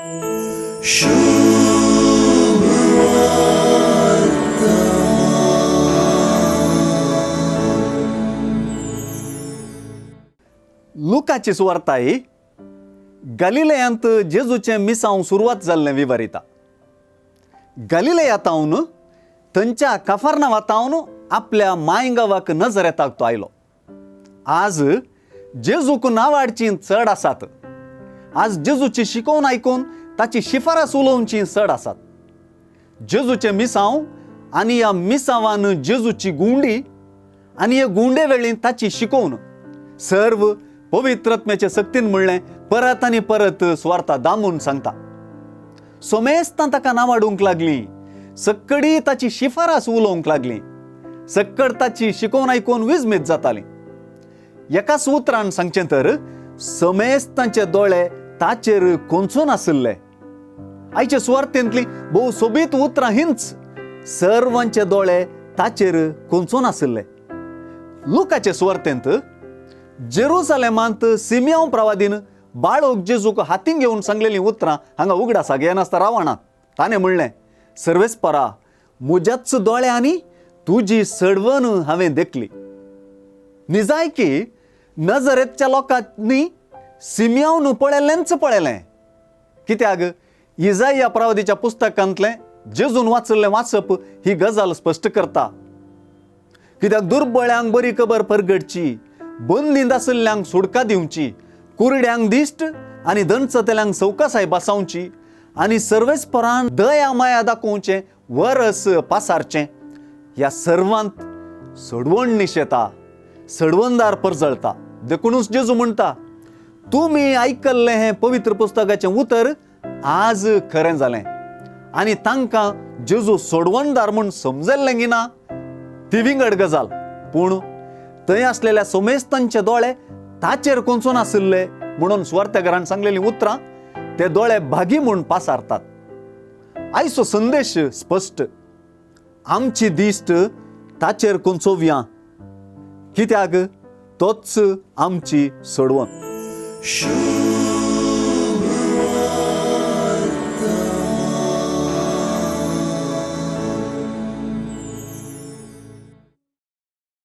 लुकाची सुवार्ताय गलिलयांत जेजूचे मिसांव सुरवात जाल्लें विवरिता. गलिलयांतावन थंयच्या कफरनावातावन आपल्या मायगांवाक नजरेताक तो आयलो. आज जेजूक नांवाडचीं चड आसात. आज जेजूची शिकोवन आयकून ताची शिफारस उलोवची चड आसात. जेजूचे मिसांव आनी ह्या मिसांवान जेजूची गुंडी आनी हे गुंडे वेळी ताची शिकोवन सर्व पवित्रत्म्याचे सक्तीन म्हणलें परत आनी परत सुवार्ता दामून सांगता. सोमेस्तां ताका नांवाडूंक लागलीं. सक्कडी ताची शिफारस उलोवंक लागलीं. सक्कड ताची शिकोवन आयकून विजमेत जातालीं. एका उतरान सांगचें तर समेस्तांचे दोळे ताचेर कोंचून आशिल्ले. आयचे सुवार्तेंतलीं भोव सोबीत उतरां हींच. सर्वांचे दोळे ताचेर कोंचून आशिल्ले. लुकाचे सुवार्तेंत जेरुसलेमांत सिमियोन प्रवादीन बाळोक जेजूक हातीन घेवन सांगलेलीं उतरां हांगा उगडासा घेनासता रावणां. ताणें म्हणलें, सर्वेस्परा, म्हज्याच दोळ्यांनी तुजी सडवण हांवें देखली. निजाय की नजरेच्या लोकांनी सिमियोन पळयलेंच पळयलें. कित्याक इजाया प्रवादीच्या पुस्तकांतलें जेजून वाचल्लें वाचप ही गजाल स्पश्ट करता. कित्याक दुर्बळ्यांक बरी खबर परगडची, बंदींत आशिल्ल्यांक सुडका दिवची, कुरड्यांक दिश्ट आनी दणचतेल्यांक सवकासाय बसावची आनी सर्वेस्परान दया माया दाखोवचें वरस पासारचें. ह्या सर्वांत सडवण निशेता, सडवणदार परजळता. देखूनच जेजू म्हणटा, तुमी आयकल्लें हें पवित्र पुस्तकाचें उतर आज खरें जालें. आनी तांकां जेजू सडवणदार म्हूण समजल्लें की ना ती विंगड गजाल. पूण थंय आसलेल्या सोमेस्तांचे दोळे ताचेर कोंचून आशिल्ले म्हणून सुवार्थेकारान सांगलेलीं उतरां ते दोळे भागी म्हूण पासारतात. आयचो संदेश स्पश्ट. आमची दिश्ट ताचेर कोंचोवया, कित्याक तोच आमची सडवण.